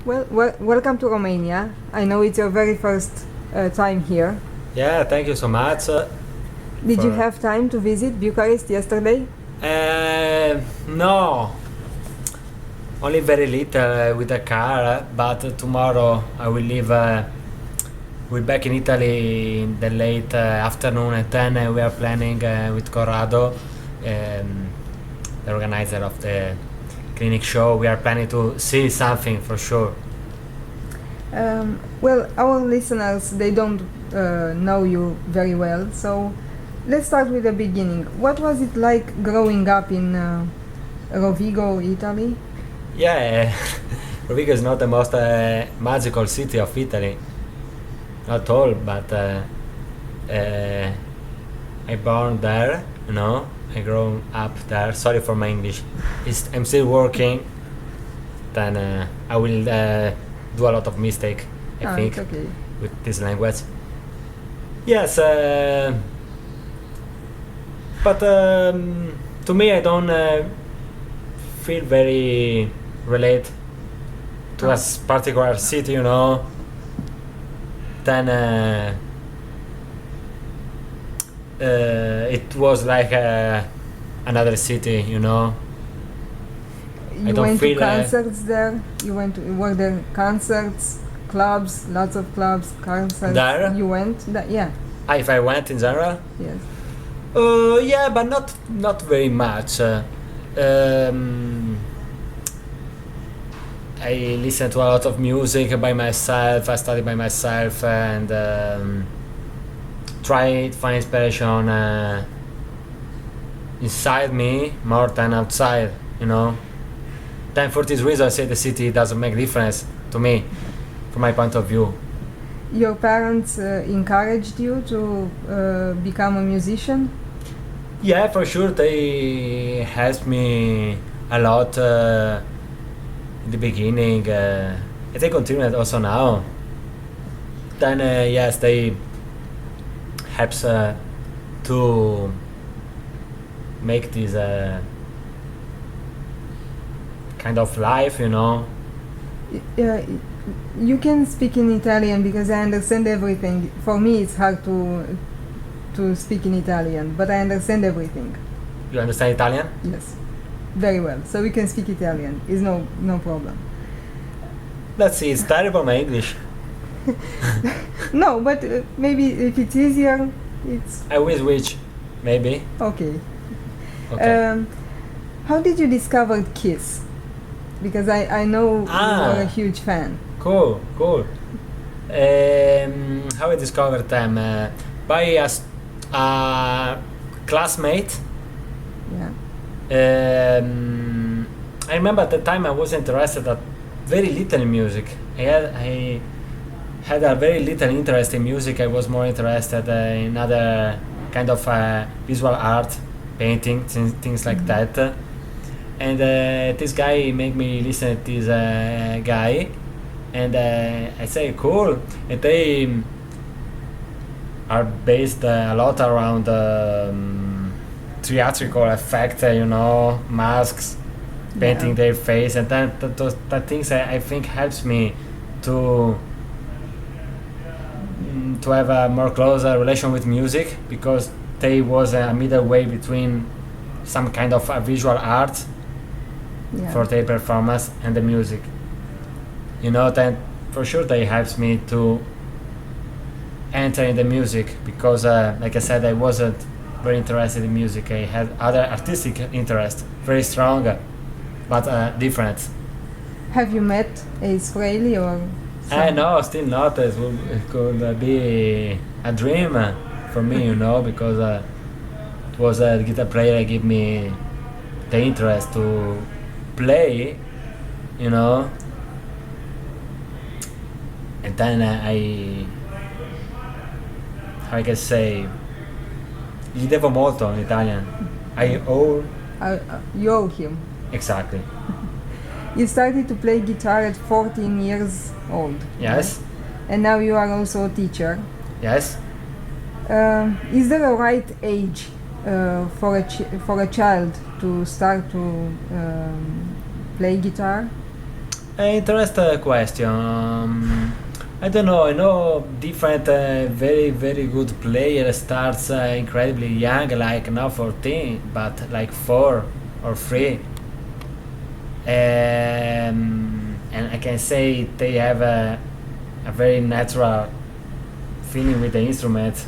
Welcome to Romania. I know it's your very first time here. Yeah, thank you so much. Did you have time to visit Bucharest yesterday? No, only very little with the car, but tomorrow I will leave. We're back in Italy in the late afternoon, and then we are planning with Corrado, the organizer of the clinic show. We are planning to see something for sure. Our listeners, they don't know you very well, so let's start with the beginning. What was it like growing up in Rovigo, Italy? Yeah, Rovigo is not the most magical city of Italy, not all, but I born there, I grew up there. Sorry for my English. I'm still working. Then I will do a lot of mistake, I think, okay. with this language. Yes, but to me, I don't feel very relate to a particular city, Then it was like another city, You I don't went feel to concerts there? Were there concerts, clubs, lots of clubs, concerts? There? You went? Yeah. if I went in general. Yes. Yeah, but not very much. I listen to a lot of music by myself. I study by myself and try to find inspiration inside me more than outside. Then for this reason, I say the city doesn't make difference to me, from my point of view. Your parents encouraged you to become a musician? Yeah, for sure. They helped me a lot in the beginning, and they continue also now. Then yes, they helps to make this kind of life, You can speak in Italian because I understand everything. For me, it's hard to speak in Italian, but I understand everything. You understand Italian? Yes, very well. So we can speak Italian. It's no problem. Let's see. It's terrible my English. No, but maybe if it's easier, it's I will switch, maybe. okay. Okay. How did you discover Kiss? Because I know you are a huge fan. Cool. How I discovered them? By a classmate. Yeah. I remember at the time I was interested at very little in music. I had a very little interest in music. I was more interested in other kind of visual art, painting, things like that. And this guy made me listen to this guy, and I say cool. And they are based a lot around theatrical effect, masks, painting their face, and then that things I think helps me to have a more closer relation with music, because they was a middle way between some kind of visual art for their performance and the music. Then for sure they helps me to enter in the music, because like I said, I wasn't very interested in music. I had other artistic interest, very strong, but different. Have you met Ace Frehley or? No, still not. It could be a dream for me, because it was a guitar player gave me the interest to play, and then how I can say, gli devo molto in Italian. I owe. You owe him. Exactly. You started to play guitar at 14 years old. Yes. Right? And now you are also a teacher. Yes. Is there a right age for a child to start to play guitar? Interesting question. I don't know. I know different, very very good player starts incredibly young, like now 14, but like 4 or 3. And I can say they have a very natural feeling with the instrument.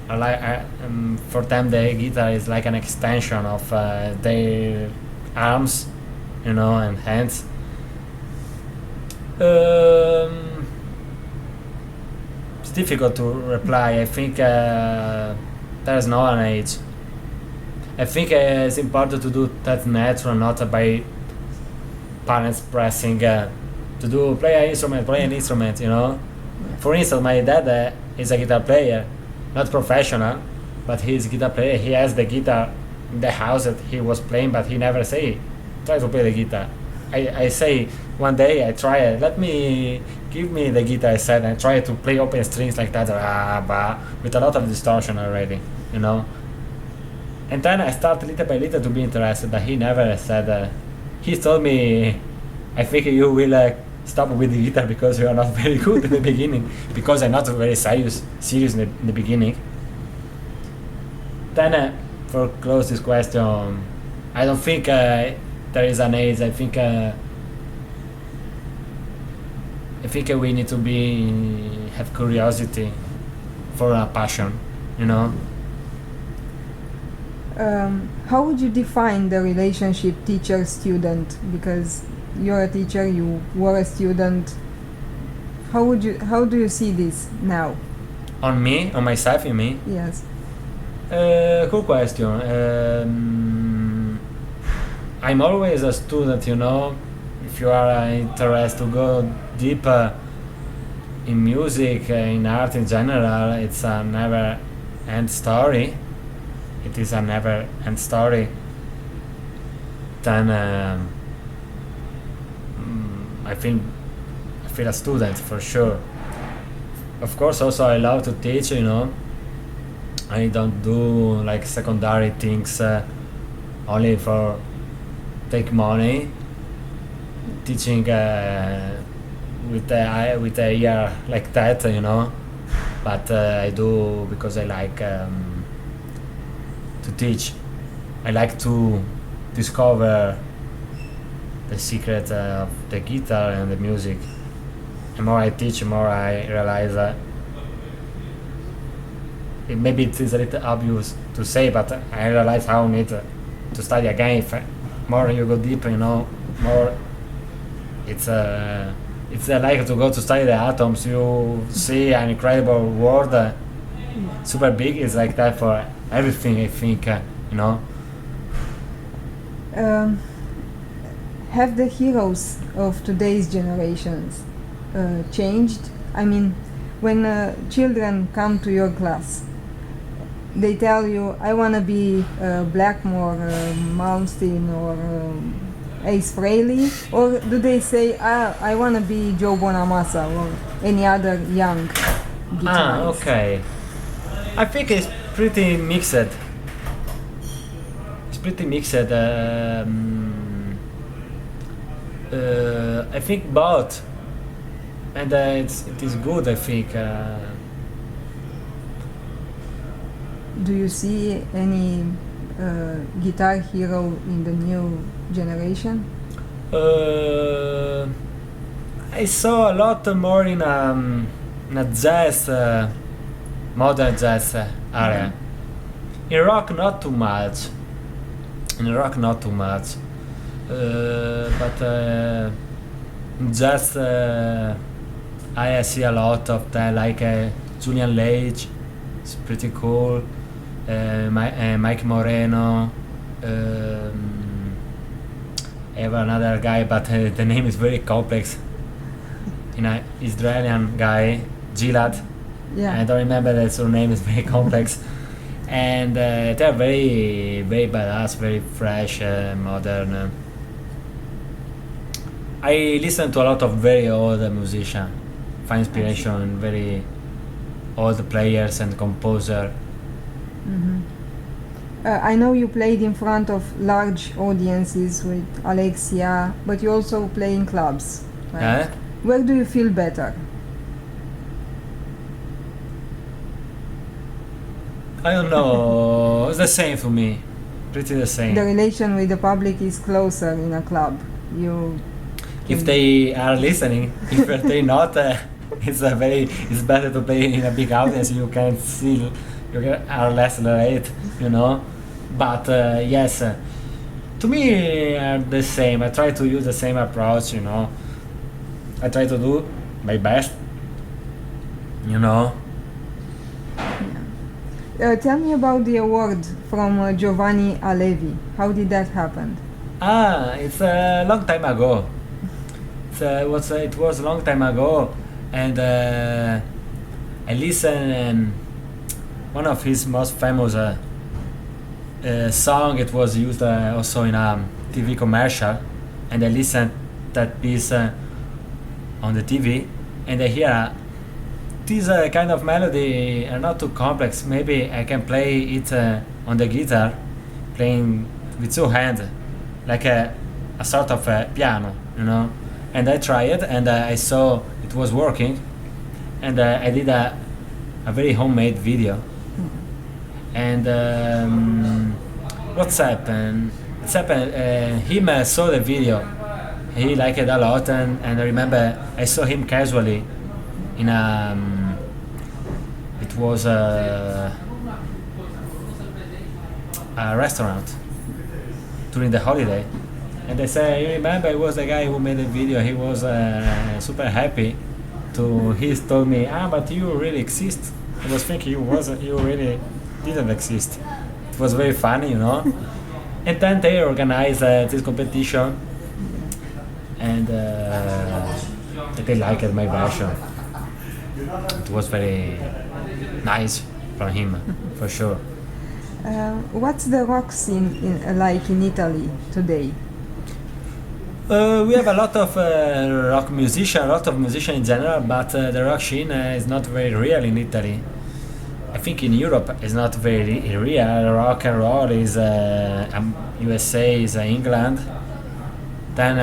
For them, the guitar is like an extension of their arms, and hands. It's difficult to reply. I think there's no an age. I think it's important to do that natural, not by parents pressing to play an instrument. For instance, my dad is a guitar player, not professional, but he's a guitar player. He has the guitar in the house that he was playing, but he never say, try to play the guitar. I say, one day I try it, give me the guitar, I said, and try to play open strings like that, with a lot of distortion already, And then I start little by little to be interested, but he never said, he told me, I think you will stop with the guitar because you are not very good in the beginning, because I'm not very serious in the beginning. Then, for close this question, I don't think there is an age. I think we need to have curiosity for a passion, How would you define the relationship teacher-student? Because you're a teacher, you were a student. How do you see this now? On myself, you mean? Yes. Cool question. I'm always a student, If you are interested to go deeper in music, in art in general, it's a never-end story. It is a never-end story. Then I feel a student for sure. Of course, also I love to teach. I don't do like secondary things only for take money. Teaching with a year like that, But I do because I like to teach. I like to discover the secret of the guitar and the music. The more I teach, the more I realize maybe it is a little obvious to say, but I realize how I need to study again. If more you go deep, more it's like to go to study the atoms. You see an incredible world, super big. It's like that for everything. I think, Have the heroes of today's generations changed? I mean, when children come to your class, they tell you, I want to be Blackmore, Malmsteen, or Ace Frehley, or do they say, I want to be Joe Bonamassa or any other young guitarist? Okay. I think it's pretty mixed. I think both, and it is good. I think. Do you see any guitar hero in the new generation? I saw a lot more in a jazz, modern jazz area. In rock, not too much. But jazz, I see a lot of that, like Julian Lage. It's pretty cool. Mike Moreno. I have another guy, but the name is very complex. An Israeli guy, Gilad. Yeah. I don't remember the surname. Is very complex, and they're very, very badass, very fresh, modern. I listen to a lot of very old musicians, find inspiration in very old players and composer. Mm-hmm. I know you played in front of large audiences with Alexia, but you also play in clubs, right? Where do you feel better? I don't know. It's the same for me. Pretty the same. The relation with the public is closer in a club. You If they are listening, if they're not, it's better to play in a big audience. You can see, are less late, you know. But yes, to me the same. I try to use the same approach, you know. I try to do my best, you know. Tell me about the award from Giovanni Alevi. How did that happen? It's a long time ago. It was a long time ago, and I listened one of his most famous song. It was used also in a TV commercial, and I listened that piece on the TV, and I hear this kind of melody are not too complex. Maybe I can play it on the guitar, playing with two hands, like a sort of a piano, you know. And I tried it, and I saw it was working, and I did a very homemade video. And what's happened? It's happened. Him saw the video. He liked it a lot, and I remember I saw him casually in a. It was a restaurant during the holiday, and they say, "You remember? It was the guy who made the video. He was super happy." He told me, but you really exist. I was thinking you really didn't exist. It was very funny, you know. And then they organized this competition, and they liked my version. It was very nice from him, for sure. What's the rock scene like in Italy today? We have a lot of rock musicians, a lot of musicians in general, but the rock scene is not very real in Italy. I think in Europe it's not very real. Rock and roll is USA, is England. Then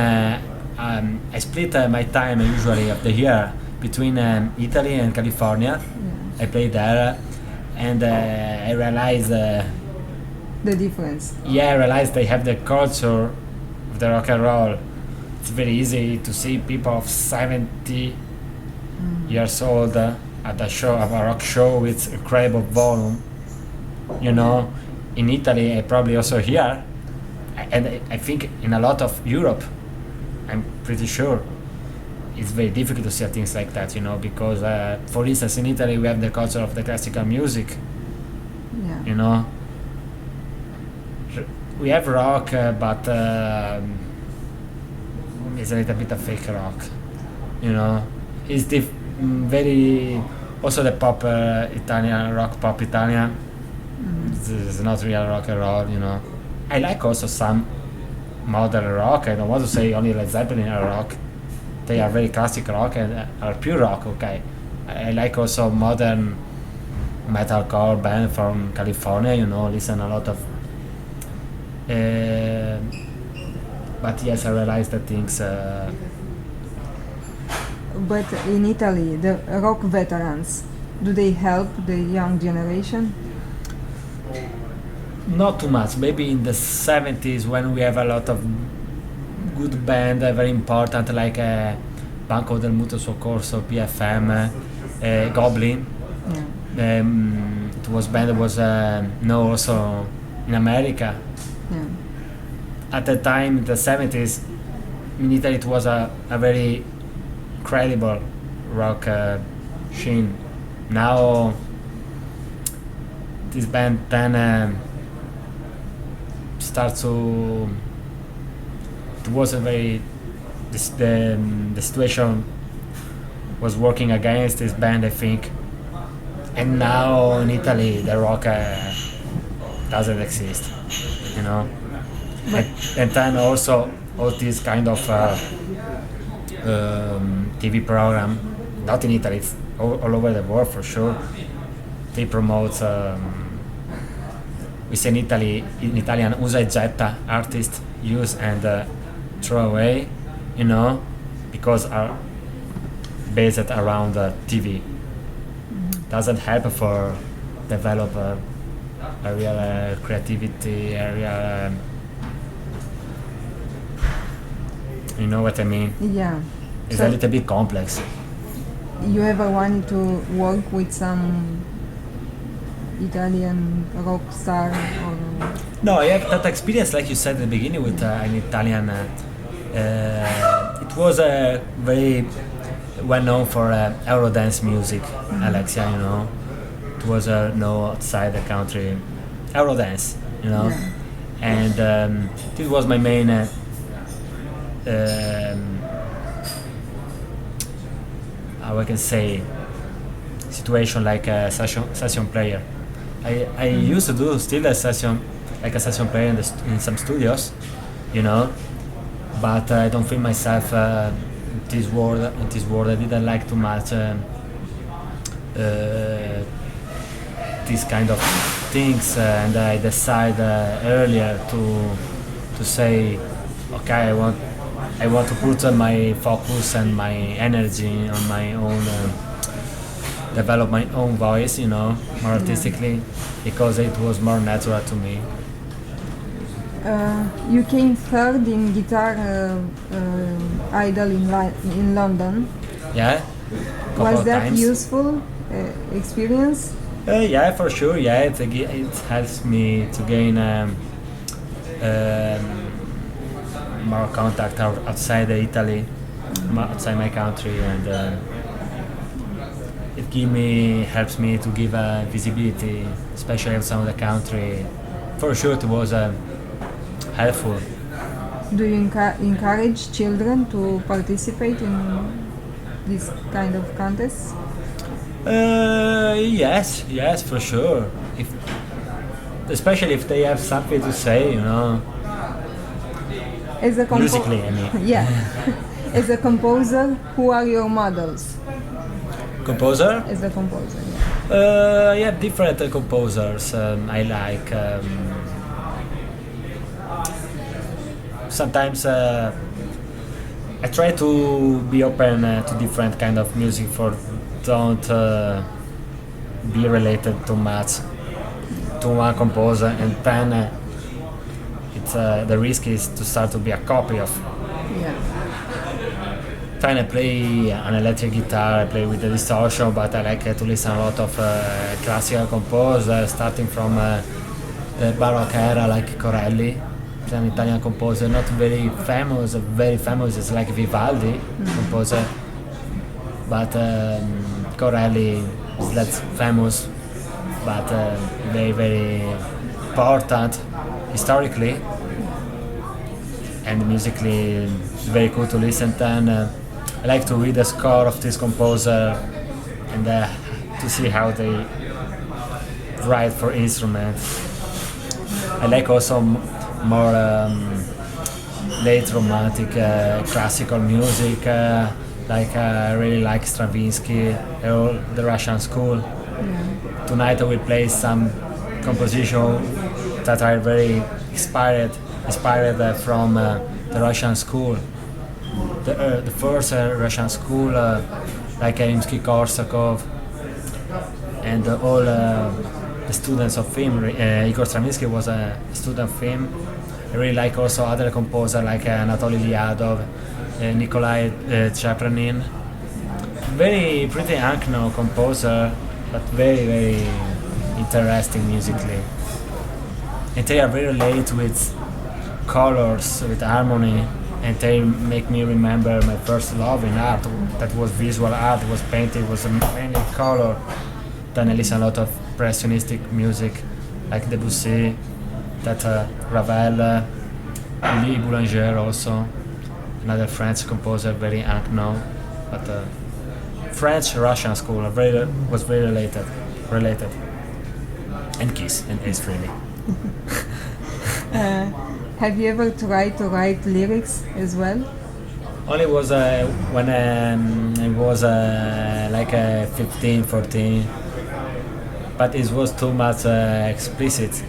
I split my time usually of the year between Italy and California. I play there, and I realized the difference. Yeah, I realized they have the culture of the rock and roll. It's very easy to see people of 70 years old at a show, of a rock show with incredible volume. You know, in Italy, probably also here, and I think in a lot of Europe, I'm pretty sure it's very difficult to see things like that, you know, because for instance in Italy we have the culture of the classical music. Yeah. You know, we have rock, but it's a little bit of fake rock, you know. It's very also the pop Italian rock, pop Italian. It's not real rock and roll, you know. I like also some modern rock. I don't want to say only Led Zeppelin are rock. They are very classic rock and are pure rock. Okay, I like also modern metalcore band from California. You know, listen a lot of. But yes, I realized that things. But in Italy, the rock veterans, do they help the young generation? Not too much. Maybe in the 70s when we have a lot of good band, very important, like Banco del Mutuo Soccorso, PFM, Goblin. Yeah. It was band that was known also in America. Yeah. At the time, in the 70s, in Italy it was a very credible rock scene. Now this band then starts to. It wasn't very. The situation was working against this band, I think. And now in Italy, the rock doesn't exist, you know. And then also all these kind of TV program, not in Italy, it's all over the world for sure. They promote we say in Italian, usa e getta, artist use and throw away, you know, because are based around TV. Doesn't help for develop a real creativity, a real, you know what I mean? Yeah. It's So a little bit complex. you ever wanted to work with some Italian rock star or? No, I have that experience, like you said at the beginning, with an Italian. It was very well known for Eurodance music, Alexia. You know, it was no outside the country Eurodance. You know, Yeah. and this was my main. How I can say situation like a session player. I used to do still a session player in some studios, you know, but I don't feel myself in this world. In this world, I didn't like too much this kind of things, and I decided earlier to say, okay, I want to put my focus and my energy on my own. Develop my own voice, you know, more artistically, because it was more natural to me. You came third in Guitar Idol in London. Yeah. Couple Was of that times. useful experience? Yeah, for sure. Yeah, it helps me to gain more contact outside Italy, outside my country, and it helps me to give visibility, especially outside of the country. For sure, it was helpful. Do you encourage children to participate in this kind of contests? Yes, for sure. Especially if they have something to say, you know. As a Musically, I mean. Yeah. As a composer, who are your models? Composer? As a composer, yeah. Yeah, different composers. I like. Sometimes I try to be open to different kind of music for don't be related too much to one composer, and then it's the risk is to start to be a copy of. Yeah. Then I play an electric guitar, I play with the distortion, but I like to listen a lot of classical composers, starting from the Baroque era, like Corelli. He's an Italian composer, not very famous, it's like Vivaldi composer, but Corelli is less famous, but very, very important historically, and musically it's very cool to listen. Then I like to read the score of this composer and to see how they write for instruments. I like also more late romantic classical music, like I really like Stravinsky or the Russian school. Tonight I will play some composition that are very inspired from the Russian school. The first Russian school, like Rimsky-Korsakov, and all the students of film. Igor Stravinsky was a student of film. I really like also other composers like Anatoly Lyadov, Nikolai Chepranin. Very pretty unknown composer, but very, very interesting musically. And they are very late with colors, with harmony, and they make me remember my first love in art. That was visual art, it was painting, it was mainly color. Then I listen a lot of impressionistic music, like Debussy, that Ravel, Louis Boulanger also, another French composer, very unknown, but French-Russian school was very related. And Kiss, and Ace Frehley. Have you ever tried to write lyrics as well? Only was when I was like 15, 14, but it was too much explicit.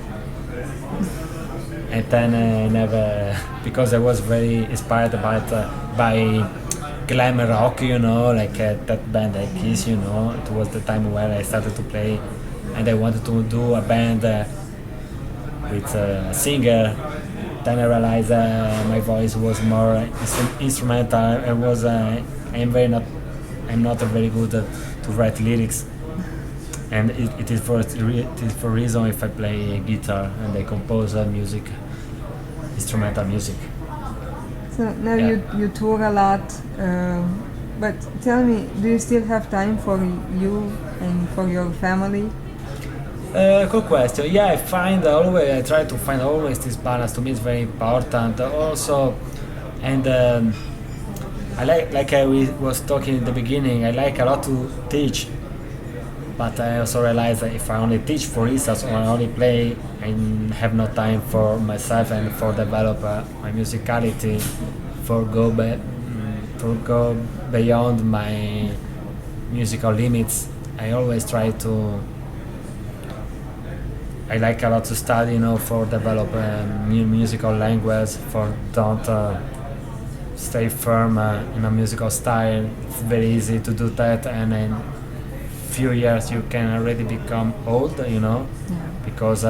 and then I never, because I was very inspired by glam rock, like that band like Kiss, it was the time where I started to play, and I wanted to do a band with a singer. Then I realized my voice was more instrumental. I'm not very good to write lyrics, and it is for reason if I play guitar and I compose music, instrumental music. So now Yeah. you tour a lot, but tell me, do you still have time for you and for your family? Good question. Yeah, I try to find always this balance. To me, it's very important. Also, and I like we was talking in the beginning. I like a lot to teach, but I also realize that if I only teach, for instance, or I only play, I have no time for myself and for develop my musicality, for go beyond my musical limits. I always try to. I like a lot to study, for develop new musical language, for don't stay firm in a musical style. It's very easy to do that, and in few years you can already become old, because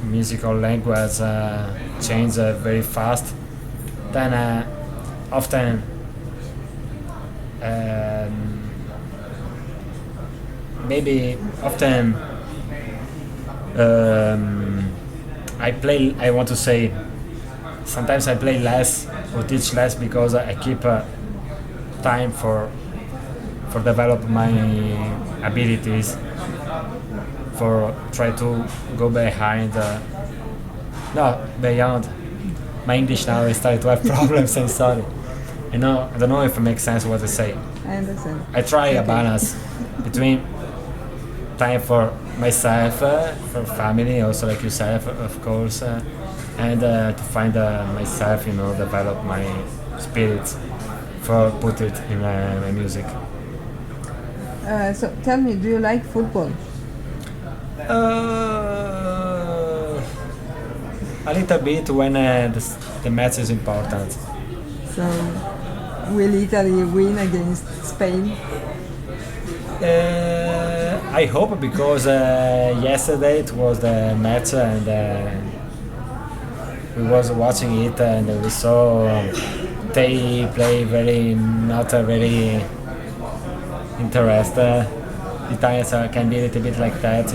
musical language change very fast. Then often maybe often I want to say sometimes I play less or teach less because I keep time for develop my abilities, for try to go behind beyond my English. Now I start to have problems. I'm sorry. I don't know if it makes sense what I say. I understand. I try a balance between time for myself, for family, also like yourself, of course, and to find myself, develop my spirit, for put it in my music. So tell me, do you like football? A little bit when the match is important. So will Italy win against Spain? I hope, because yesterday it was the match, and we was watching it, and we saw they play not a very interested. Italians can be a little bit like that,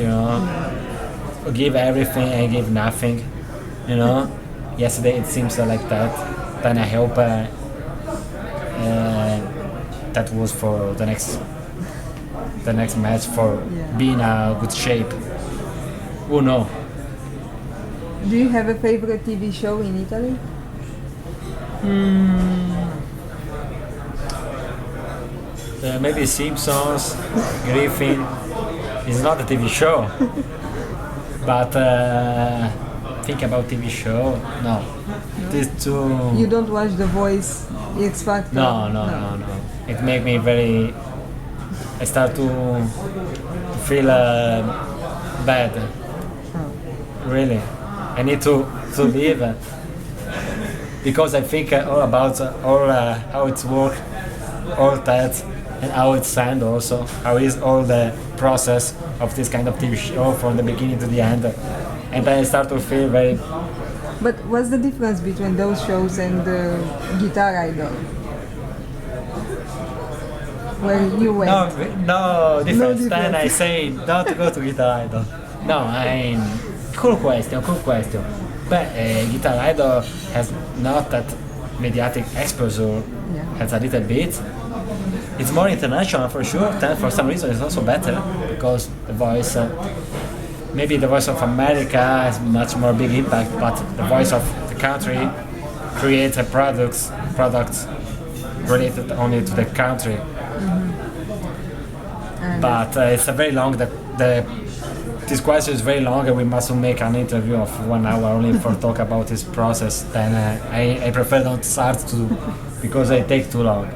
give everything and give nothing, Yesterday it seems like that. Then I hope that was for the next match, for being a good shape. Who know? Do you have a favorite TV show in Italy? Maybe Simpsons, Griffin. It's not a TV show, but think about TV show. No, these two. You don't watch The Voice, X Factor? No. It make me very. I start to feel bad. Oh. Really, I need to leave because I think all about how it's work, all that, and how it sound also. How is all the process of this kind of TV show from the beginning to the end, and then I start to feel very. But what's the difference between those shows and Guitar Idol? Where you went? No difference. No Then I difference. say don't go to Guitar Idol. No, cool question. But Guitar Idol has not that mediatic exposure. Yeah. Has a little bit. It's more international for sure. Then for some reason it's also better because the voice. Maybe the Voice of America has much more big impact, but the Voice of the country creates products related only to the country. But it's a very long. This question is very long, and we must make an interview of 1 hour only for talk about this process. Then I prefer not start to, because I take too long.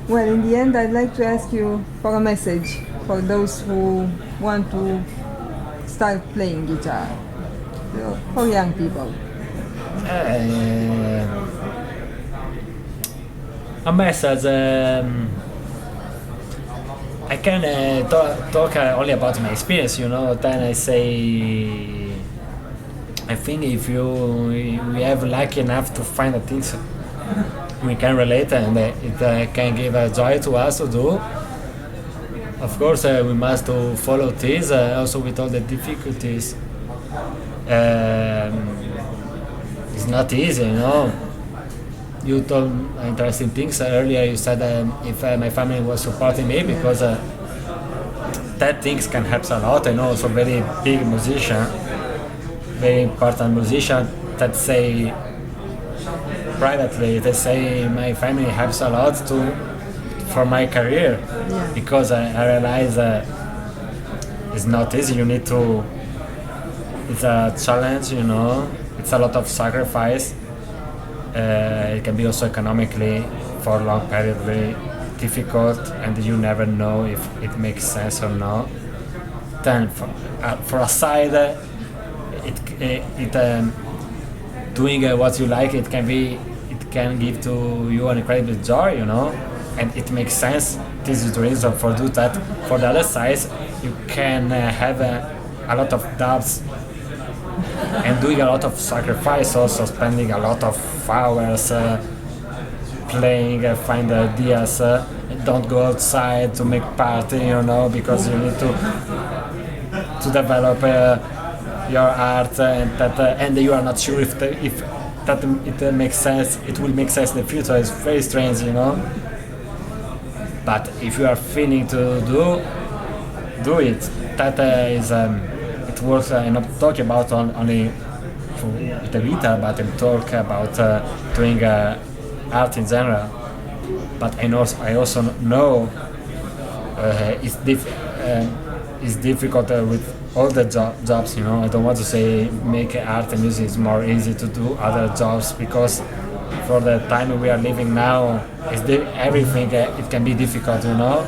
Well, in the end, I'd like to ask you for a message for those who want to start playing guitar. for young people? A message. I can talk only about my experience, Then I say, I think if we have lucky enough to find the things we can relate and it can give a joy to us to do. Of course, we must to follow this also with all the difficulties. It's not easy, You told interesting things earlier. You said if my family was supporting me because that things can help a lot. I know also very big musician, very important musician that say privately, they say my family helps a lot for my career because I realize it's not easy. You need to. It's a challenge, It's a lot of sacrifice. It can be also economically for a long period very difficult, and you never know if it makes sense or not. Then, for a side, doing what you like, it can give to you an incredible joy, and it makes sense. This is the reason for do that. For the other side, you can have a lot of doubts and doing a lot of sacrifice, also spending a lot of hours playing, find ideas, don't go outside to make party, because you need to develop your art, and you are not sure if that it makes sense. It will make sense in the future. It's very strange, But if you are feeling to do it. That is. It works. I'm not talking about only the guitar, but I talk about doing art in general. But I also know it's difficult with all the jobs. I don't want to say make art and music is more easy to do other jobs, because for the time we are living now, everything it can be difficult. Yeah.